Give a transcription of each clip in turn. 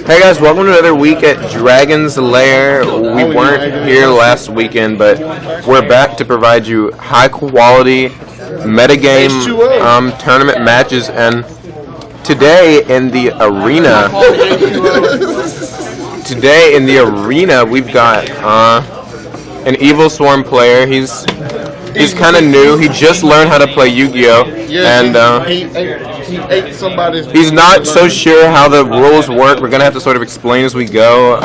Hey guys, welcome to another week at Dragon's Lair. We weren't here last weekend, but we're back to provide you high quality metagame tournament matches. And today in the arena, we've got an Evilswarm player. He's kind of new. He just learned how to play Yu-Gi-Oh! And he ate somebody's. He's not so sure how the rules work. We're gonna have to sort of explain as we go.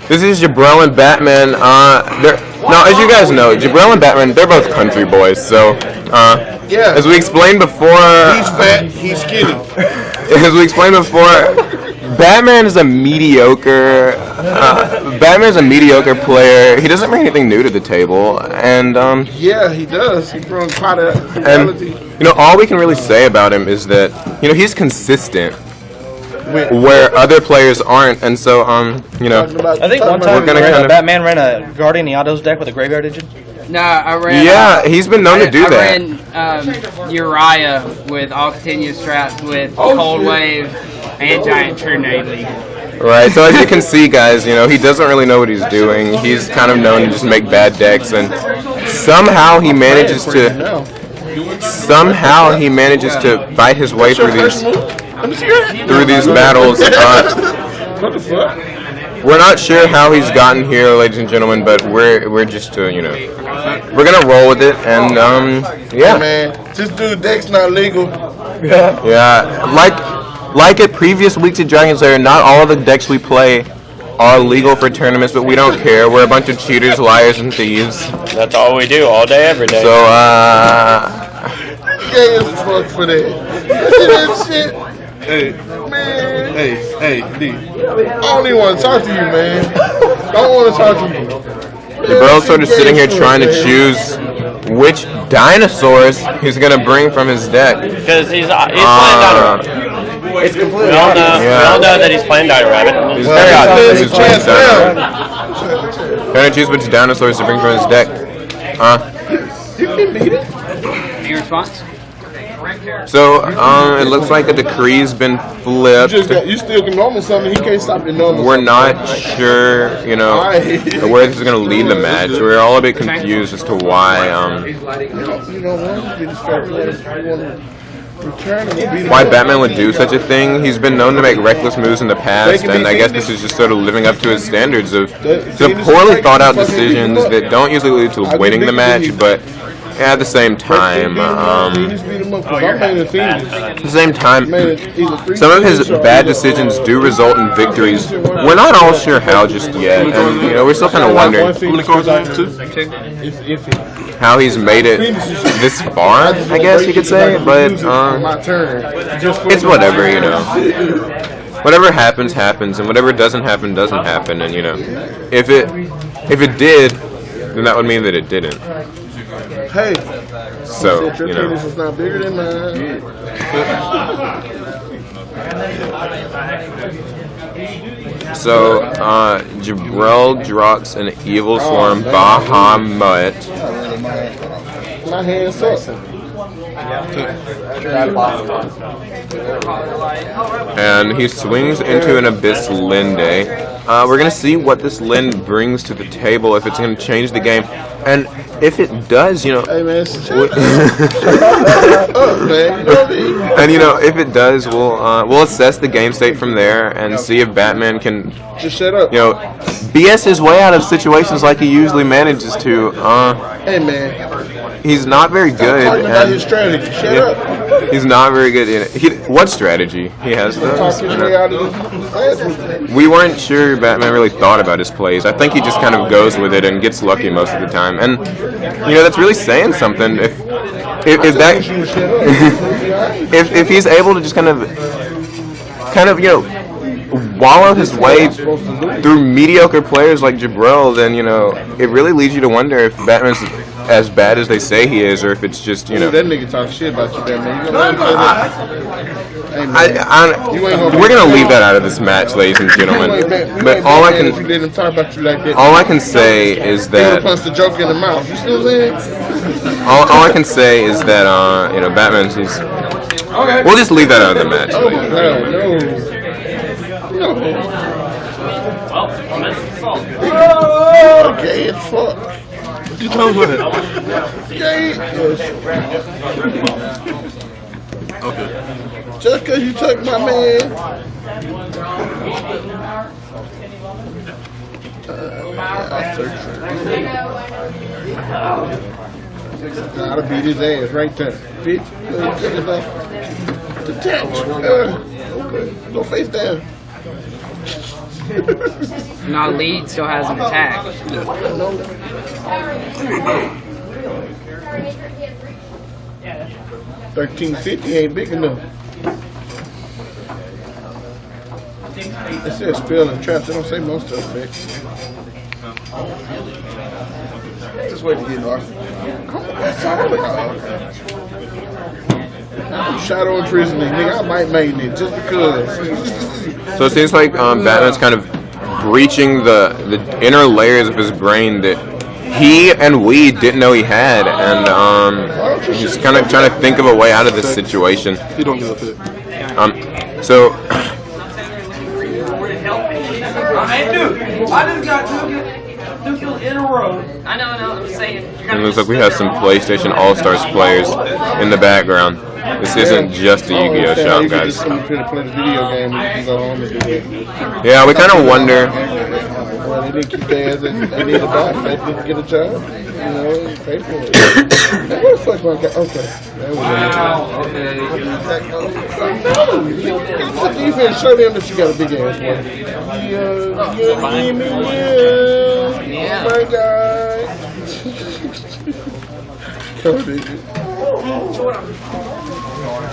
This is Jabriel and Batman. Now, as you guys know, Jabriel and Batman, they're both country boys. So, as we explained before, he's fat, he's skinny. As we explained before, Batman is a mediocre. Batman's a mediocre player. He doesn't bring anything new to the table, and yeah, he does. He brings quite a reality. And all we can really say about him is that he's consistent, where other players aren't, and so I think one time Batman ran a Guardian Iados deck with a Graveyard Engine. No, I ran. Yeah, he's been known to do that. I ran Uriah with all continuous traps with Cold Wave and Giant Tornado League. Right, so as you can see, guys, he doesn't really know what he's doing. He's kind of known to just make bad decks, and somehow he manages to fight his way through these battles. We're not sure how he's gotten here, ladies and gentlemen, but we're just we're gonna roll with it, and yeah. Man, this dude deck's not legal. Yeah, like at previous weeks at Dragon's Lair, not all of the decks we play are legal for tournaments, but we don't care. We're a bunch of cheaters, liars, and thieves. That's all we do, all day, every day. So, gay as fuck for that. See that shit? Hey, man. Hey, D. I don't even want to talk to you, man. Don't want to talk to you. Jabriel's sort of sitting here trying to choose which dinosaurs he's gonna bring from his deck. Because he's playing Dino. It's completely we all know that he's playing Dino Rabbit. He's very trying to choose which dinosaurs to bring from his deck. You can beat it. Any response? So, it looks like a decree's been flipped. You still can normal something. He can't stop your normal. We're not sure, where this is going to lead the match. We're all a bit confused as to why, why Batman would do such a thing. He's been known to make reckless moves in the past, and I guess this is just sort of living up to his standards of some poorly thought out decisions that don't usually lead to winning the match, but at the same time, some of his bad decisions do result in victories. We're not all sure how just yet, and we're still kind of wondering how he's made it this far, I guess you could say, but it's whatever, Whatever happens, happens, and whatever doesn't happen, doesn't happen, and if it did, then that would mean that it didn't. Hey, so your penis is not bigger than mine. So Jabriel drops an Evilswarm Bahamut. My hands up. And he swings into an Abyss Linde. We're going to see what this Lind brings to the table, if it's going to change the game. And if it does, Hey, man, and if it does, we'll assess the game state from there and see if Batman can just shut up. BS his way out of situations like he usually manages to. Hey, man. He's not very good. Talking about his strategy. Shut up. He's not very good in it. What strategy? He has those. We weren't sure Batman really thought about his plays. I think he just kind of goes with it and gets lucky most of the time. And that's really saying something. If he's able to just kind of wallow his way through mediocre players like Jabriel, then it really leads you to wonder if Batman's as bad as they say he is, or if it's just that nigga talk shit about you, Batman. We're gonna leave that out of this match, ladies and gentlemen. But all I can say is that punch the joke in the mouth. You see what I'm saying? all I can say is that Batman's We'll just leave that out of the match. Oh my god, no. Gay as fuck. What you talking about? Gay. Okay. Just because you took my man. Gotta beat his ass right there. Bitch. Detach. Okay. Go face down. Now lead still has an attack. 1350 ain't big enough. It says spell and traps. They don't say most of it. Just wait to get north. Shadow imprisoning, nigga. I might main it just because. So it seems like Batman's kind of breaching the inner layers of his brain that he and we didn't know he had, and he's kind of trying to think of a way out of this situation. He don't give a fuck. So. I just got two kills in a row. I know, I'm saying. It looks like we have some PlayStation All-Stars players in the background. This isn't just a Yu-Gi-Oh shop, guys. Yeah, we kind of wonder. Well, they didn't keep their ass and they need a buy. They didn't get a job. You know, pay for it. What the fuck my guy? Okay. You finna show them that you got a big ass one. Yeah. Oh my god.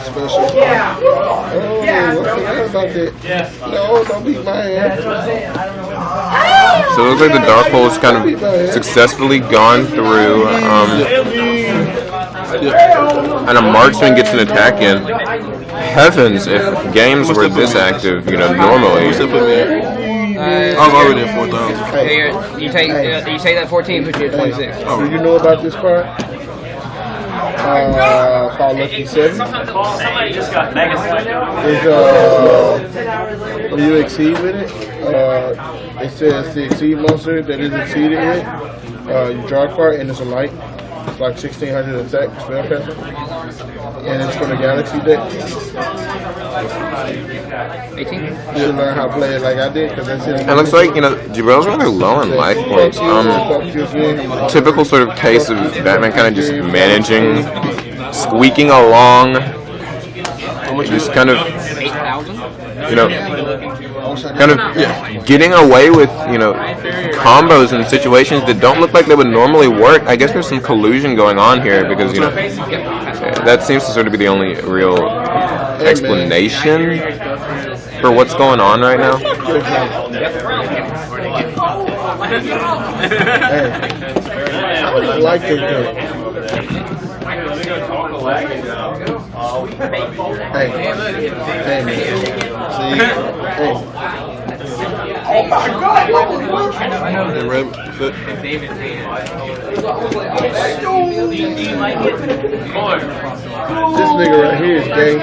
Special. Yeah. Oh, I forgot about that. No, don't beat my ass. So it looks like the Dark Hole's kind of successfully gone through, and a marksman gets an attack in. Heavens, if games were this active, you know, normally. I was already at 4,000. You take that 14, put you at 26. Do you know about this part? Called Lucky 7. When you exceed with it, it says the exceed monster that is exceeded with, you draw a card and it's a light. It's like 1600 attack, spellcaster. And it's from the Galaxy deck. 18? You should learn how to play it like I did, because that's it. It looks like, you know, Jabriel's rather low on life points. Typical sort of case of Batman kind of just managing, squeaking along, just kind of, you know, kind of getting away with, you know, combos in situations that don't look like they would normally work. I guess there's some collusion going on here because, you know, that seems to sort of be the only real explanation for what's going on right now. I like this game. Hey, man. See? Hey. Oh my god! This nigga right here is gay.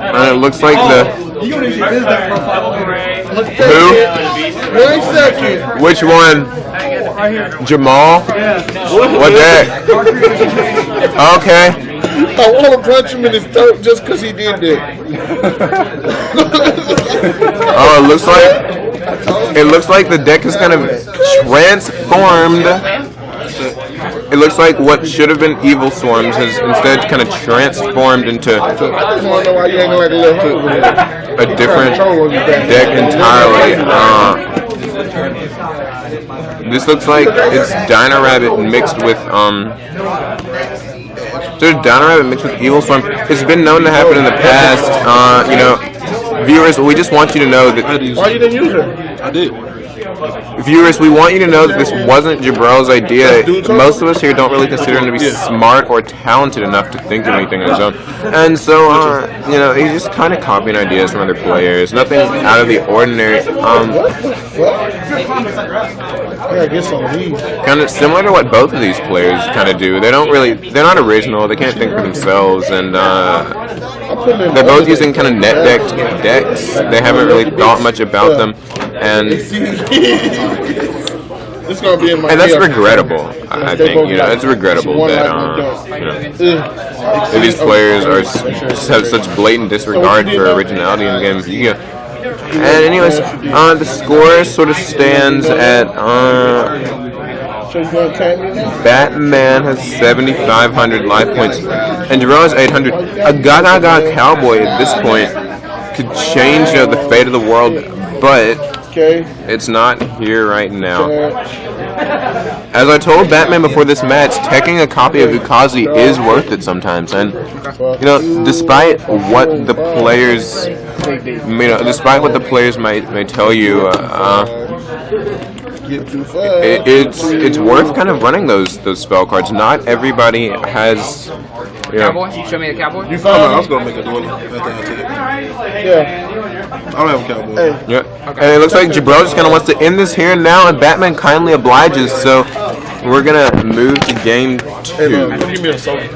And it looks like the... Who? 1 second. Which one? Jamal? What deck? Okay. I want to punch him in his throat just because he did that. Oh, it looks like the deck is kind of transformed. It looks like what should have been Evilswarms has instead kind of transformed into a different deck entirely. This looks like it's Dino Rabbit mixed with there's Dino Rabbit mixed with Evilswarm. It's been known to happen in the past. You know, viewers, we just want you to know that. Why you didn't use it? I did. Viewers, we want you to know that this wasn't Jabriel's idea. Most of us here don't really consider him to be smart or talented enough to think of anything on his own. And so, you know, he's just kind of copying ideas from other players. Nothing out of the ordinary. Yeah, get some of these. Kind of similar to what both of these players kind of do. They don't really, they're not original. They can't think for themselves, and they're both using kind of net decked decks. They haven't really thought much about them, and It's gonna be in my that's regrettable. I think it's regrettable that that these players just have such blatant disregard for originality in the game of Yu-Gi-Oh. And anyways, the score sort of stands at Batman has 7,500 life points, and Jabriel has 800. A Gaga Cowboy at this point could change the fate of the world, but it's not here right now. As I told Batman before this match, taking a copy of Ukazi is worth it sometimes, and despite what the players, despite what the players may tell you, it's worth kind of running those spell cards. Not everybody has. Cowboy? You show me the cowboy? You found I was gonna make a duel. Yeah. I don't have a cowboy. Hey. Yeah. Okay. And it looks like Jabriel just kind of wants to end this here and now, and Batman kindly obliges. So we're gonna move to game 2. Give me a soda.